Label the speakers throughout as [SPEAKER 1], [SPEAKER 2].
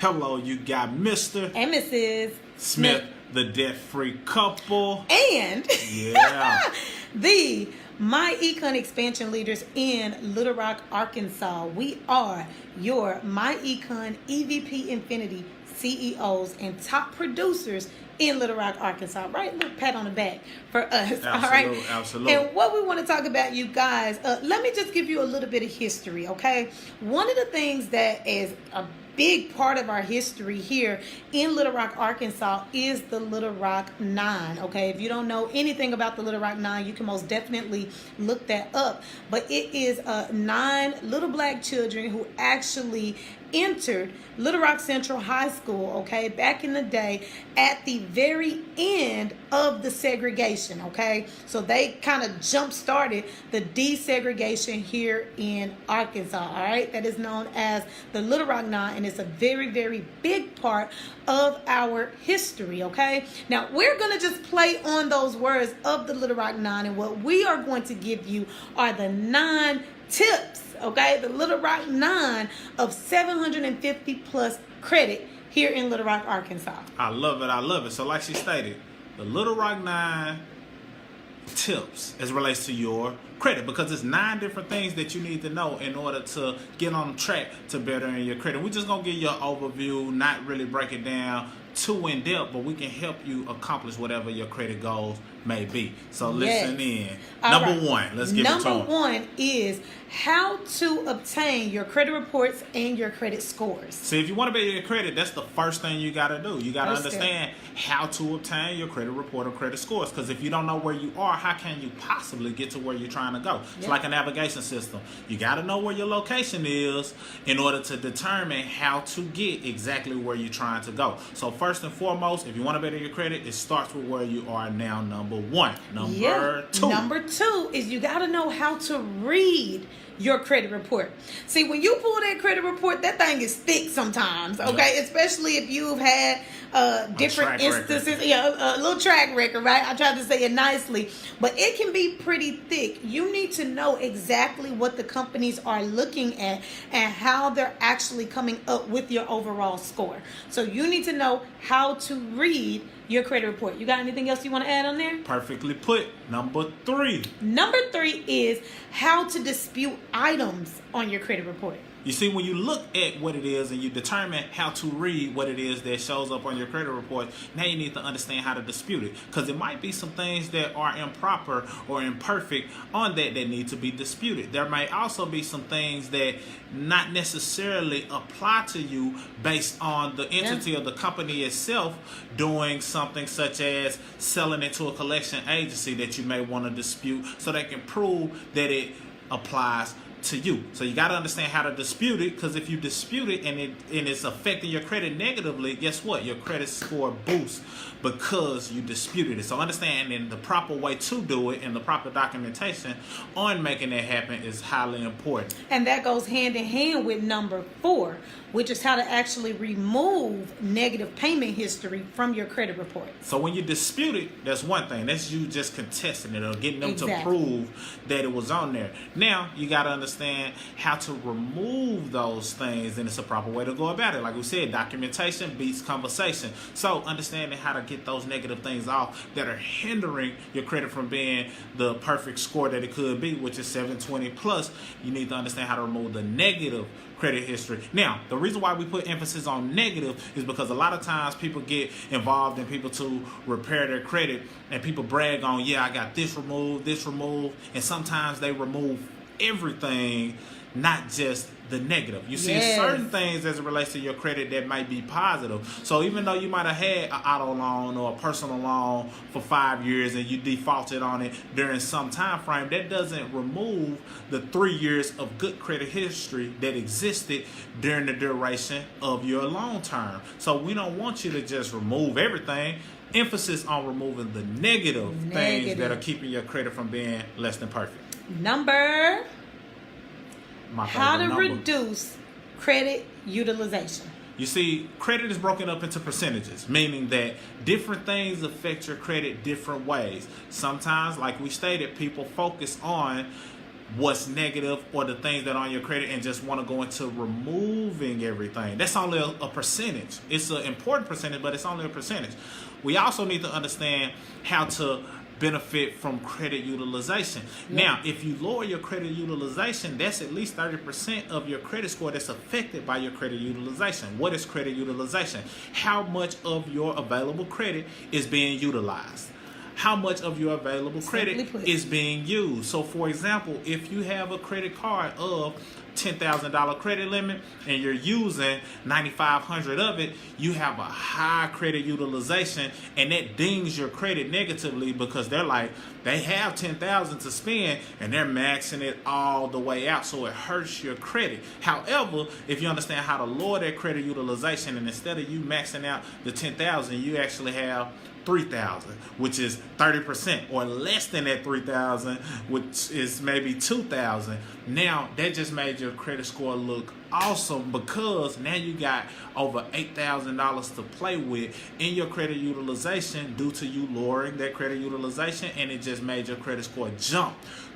[SPEAKER 1] Hello, you got Mr.
[SPEAKER 2] and Mrs.
[SPEAKER 1] Smith, the debt-free couple.
[SPEAKER 2] And
[SPEAKER 1] Yeah.
[SPEAKER 2] the myEcon expansion leaders in Little Rock, Arkansas. We are your myEcon EVP Infinity CEOs and top producers in Little Rock, Arkansas. Right? Little pat on the back for us.
[SPEAKER 1] Absolutely,
[SPEAKER 2] all right?
[SPEAKER 1] absolutely.
[SPEAKER 2] And what we want to talk about, you guys, let me just give you a little bit of history, okay? One of the things that is a big part of our history here in Little Rock, Arkansas is the Little Rock 9, okay? If you don't know anything about the Little Rock 9, you can most definitely look that up. But it is 9 little black children who actually entered Little Rock Central High School, okay, back in the day at the very end of the segregation, okay? So they kind of jump-started the desegregation here in Arkansas, all right? That is known as the Little Rock 9, and it's a very, very big part of our history, okay? Now, we're going to just play on those words of the Little Rock 9, and what we are going to give you are the 9 tips, okay? The Little Rock 9 of 750 plus credit here in Little Rock, Arkansas.
[SPEAKER 1] I love it. I love it. So like she stated, the Little Rock 9 tips as it relates to your credit, because it's 9 different things that you need to know in order to get on track to bettering your credit. We're just going to give you an overview, not really break it down too in depth, but we can help you accomplish whatever your credit goals may be. So listen in. Number one, let's get it to them.
[SPEAKER 2] Number one is how to obtain your credit reports and your credit scores.
[SPEAKER 1] See, if you want to better your credit, that's the first thing you got to do. You got to understand how to obtain your credit report or credit scores, because if you don't know where you are, how can you possibly get to where you're trying to go? It's like a navigation system. You got to know where your location is in order to determine how to get exactly where you're trying to go. So first and foremost, if you want to better your credit, it starts with where you are now, number one. Number two.
[SPEAKER 2] Number two is you got to know how to read your credit report. See, when you pull that credit report, that thing is thick sometimes, okay? Especially if you've had different instances, a little track record, right? I tried to say it nicely, but it can be pretty thick. You need to know exactly what the companies are looking at and how they're actually coming up with your overall score. So you need to know how to read your credit report. You got anything else you want to add on there?
[SPEAKER 1] Perfectly put. Number three.
[SPEAKER 2] Number three is how to dispute items on your credit report.
[SPEAKER 1] You see, when you look at what it is and you determine how to read what it is that shows up on your credit report, now you need to understand how to dispute it, because it might be some things that are improper or imperfect on that need to be disputed. There might also be some things that not necessarily apply to you based on the entity of the company itself doing something such as selling it to a collection agency that you may want to dispute so they can prove that it applies to you. So you got to understand how to dispute it, because if you dispute it and it's affecting your credit negatively, guess what? Your credit score boosts because you disputed it. So understanding the proper way to do it and the proper documentation on making that happen is highly important.
[SPEAKER 2] And that goes hand in hand with number 4, which is how to actually remove negative payment history from your credit report.
[SPEAKER 1] So when you dispute it, that's one thing. That's you just contesting it or getting them to prove that it was on there. Now, you got to understand how to remove those things, and it's a proper way to go about it. Like we said, documentation beats conversation. So understanding how to get those negative things off that are hindering your credit from being the perfect score that it could be, which is 720 plus, you need to understand how to remove the negative credit history. Now, the reason why we put emphasis on negative is because a lot of times people get involved in people to repair their credit, and people brag on, yeah, I got this removed, and sometimes they remove everything, not just the negative. You see certain things as it relates to your credit that might be positive. So even though you might have had an auto loan or a personal loan for 5 years and you defaulted on it during some time frame, that doesn't remove the 3 years of good credit history that existed during the duration of your loan term. So we don't want you to just remove everything. Emphasis on removing the negative things that are keeping your credit from being less than perfect.
[SPEAKER 2] Number, how to reduce credit utilization.
[SPEAKER 1] You see, credit is broken up into percentages, meaning that different things affect your credit different ways. Sometimes, like we stated, people focus on what's negative or the things that are on your credit and just want to go into removing everything. That's only a percentage. It's an important percentage, but it's only a percentage. We also need to understand how to benefit from credit utilization. Now, if you lower your credit utilization, that's at least 30% of your credit score that's affected by your credit utilization. What is credit utilization? How much of your available credit is being utilized? How much of your available credit is being used? So, for example, if you have a credit card of $10,000 credit limit and you're using $9,500 of it, you have a high credit utilization, and that dings your credit negatively because they're like, they have $10,000 to spend and they're maxing it all the way out, so it hurts your credit. However, if you understand how to lower that credit utilization, and instead of you maxing out the $10,000, you actually have $3,000, which is 30%, or less than that $3,000, which is maybe $2,000. Now that just made your credit score look awesome because now you got over $8,000 to play with in your credit utilization due to you lowering that credit utilization, and it just made your credit score jump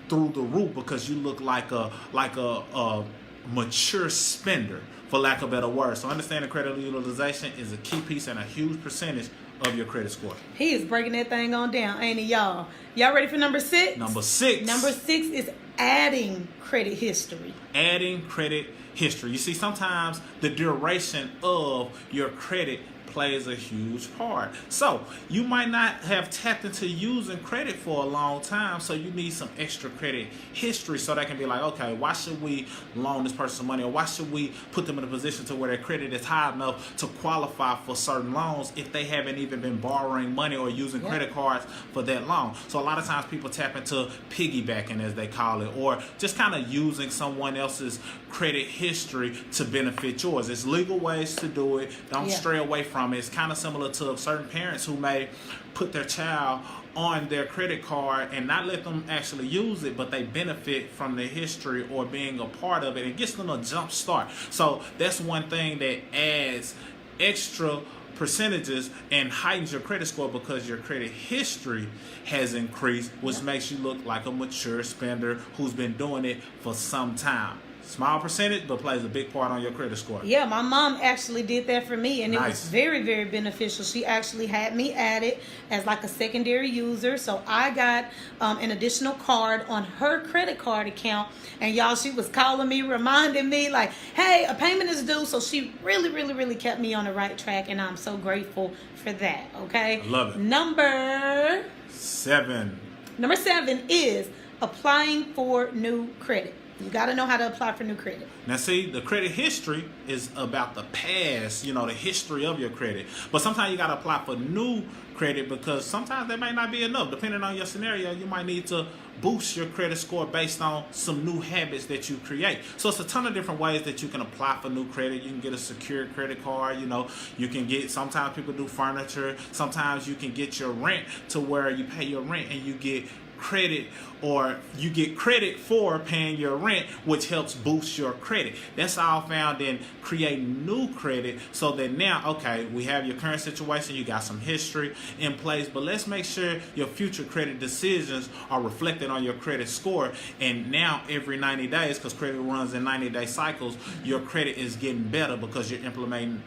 [SPEAKER 1] through the roof because you look like a mature spender, for lack of a better word. So understanding credit utilization is a key piece and a huge percentage of your credit score.
[SPEAKER 2] He is breaking that thing on down, ain't he, y'all? Y'all ready for number 6?
[SPEAKER 1] Number 6.
[SPEAKER 2] Number 6 is adding credit history.
[SPEAKER 1] Adding credit history. You see, sometimes the duration of your credit plays a huge part. So you might not have tapped into using credit for a long time, so you need some extra credit history so they can be like, okay, why should we loan this person money, or why should we put them in a position to where their credit is high enough to qualify for certain loans if they haven't even been borrowing money or using credit cards for that long. So a lot of times people tap into piggybacking, as they call it, or just kind of using someone else's credit history to benefit yours. There's legal ways to do it. Don't stray away from it. It's kind of similar to certain parents who may put their child on their credit card and not let them actually use it, but they benefit from the history or being a part of it. It gets them a jump start. So that's one thing that adds extra percentages and heightens your credit score because your credit history has increased, which makes you look like a mature spender who's been doing it for some time. Small percentage, but plays a big part on your credit score.
[SPEAKER 2] Yeah, my mom actually did that for me, and it was very, very beneficial. She actually had me add it as like a secondary user, so I got an additional card on her credit card account, and y'all, she was calling me, reminding me like, hey, a payment is due, so she really, really, really kept me on the right track, and I'm so grateful for that, okay?
[SPEAKER 1] I love it.
[SPEAKER 2] Number
[SPEAKER 1] 7.
[SPEAKER 2] Number 7 is applying for new credit. You got to know how to apply for new credit.
[SPEAKER 1] Now, see, the credit history is about the past, the history of your credit. But sometimes you got to apply for new credit because sometimes that may not be enough. Depending on your scenario, you might need to boost your credit score based on some new habits that you create. So it's a ton of different ways that you can apply for new credit. You can get a secured credit card. You can get, sometimes people do furniture. Sometimes you can get your rent to where you pay your rent and you get credit, or you get credit for paying your rent, which helps boost your credit. That's all found in creating new credit, so that now, okay, we have your current situation, you got some history in place, but let's make sure your future credit decisions are reflected on your credit score. And now every 90 days, because credit runs in 90-day cycles, your credit is getting better because you're implementing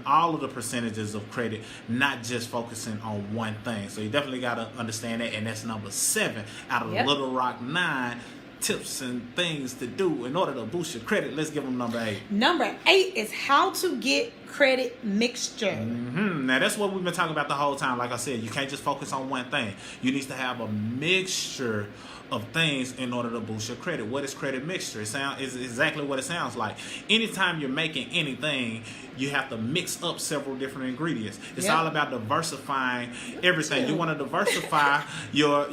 [SPEAKER 1] all of the percentages of credit, not just focusing on one thing. So you definitely got to understand that, and that's number 7 out of Little Rock 9 tips and things to do in order to boost your credit. Let's give them number 8.
[SPEAKER 2] Number 8 is how to get credit mixture.
[SPEAKER 1] Now that's what we've been talking about the whole time. Like I said, you can't just focus on one thing. You need to have a mixture of things in order to boost your credit. What is credit mixture? It's exactly what it sounds like. Anytime you're making anything, you have to mix up several different ingredients. It's all about diversifying everything. You want to diversify your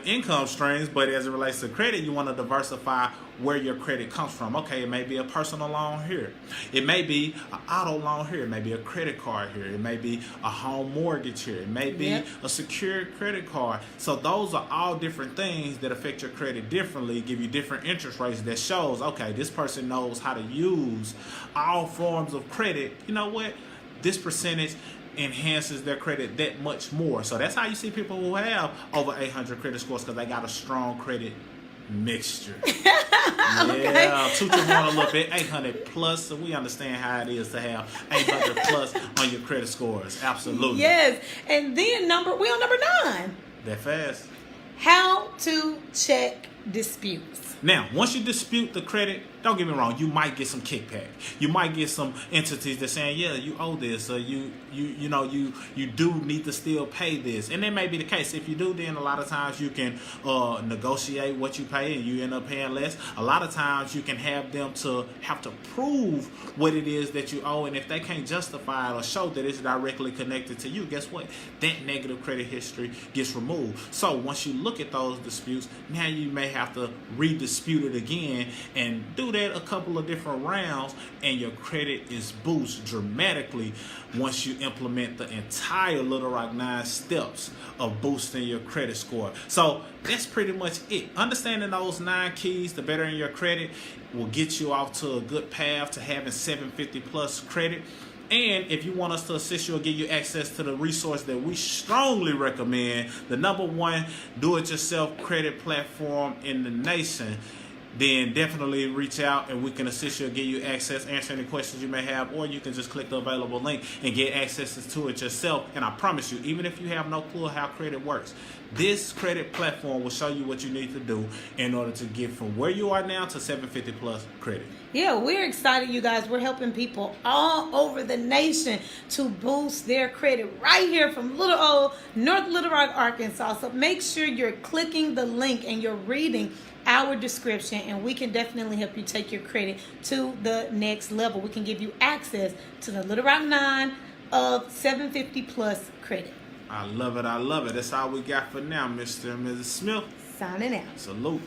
[SPEAKER 1] income streams, but as it relates to credit, you want to diversify where your credit comes from. Okay, it may be a personal loan here. It may be an auto loan here. It may be a credit card here. It may be a home mortgage here. It may be a secured credit card. So those are all different things that affect your credit differently, give you different interest rates that shows, okay, this person knows how to use all forms of credit. You know what? This percentage enhances their credit that much more. So that's how you see people who have over 800 credit scores, because they got a strong credit mixture.
[SPEAKER 2] Okay.
[SPEAKER 1] Yeah, toot your horn a little bit. 800 plus, so we understand how it is to have 800 plus on your credit scores. Absolutely.
[SPEAKER 2] Yes. And then we on number 9.
[SPEAKER 1] That fast.
[SPEAKER 2] How to check disputes.
[SPEAKER 1] Now, once you dispute the credit, don't get me wrong, you might get some kickback. You might get some entities that saying, yeah, you owe this, or you do need to still pay this. And that may be the case. If you do, then a lot of times you can negotiate what you pay and you end up paying less. A lot of times you can have them to have to prove what it is that you owe, and if they can't justify it or show that it's directly connected to you, guess what? That negative credit history gets removed. So once you look at those disputes, now you may have to redispute it again and do that a couple of different rounds, and your credit is boosted dramatically once you implement the entire Little Rock 9 steps of boosting your credit score. So that's pretty much it. Understanding those 9 keys to bettering your credit will get you off to a good path to having 750 plus credit. And if you want us to assist you or give you access to the resource that we strongly recommend, the #1 do-it-yourself credit platform in the nation, then definitely reach out and we can assist you or give you access, answer any questions you may have, or you can just click the available link and get access to it yourself. And I promise you, even if you have no clue how credit works, this credit platform will show you what you need to do in order to get from where you are now to 750 plus credit.
[SPEAKER 2] Yeah, we're excited, you guys. We're helping people all over the nation to boost their credit right here from little old North Little Rock, Arkansas. So make sure you're clicking the link and you're reading our description, and we can definitely help you take your credit to the next level. We can give you access to the Little Rock 9 of 750 plus credit.
[SPEAKER 1] I love it. I love it. That's all we got for now, Mr. and Mrs. Smith.
[SPEAKER 2] Signing out.
[SPEAKER 1] Salute.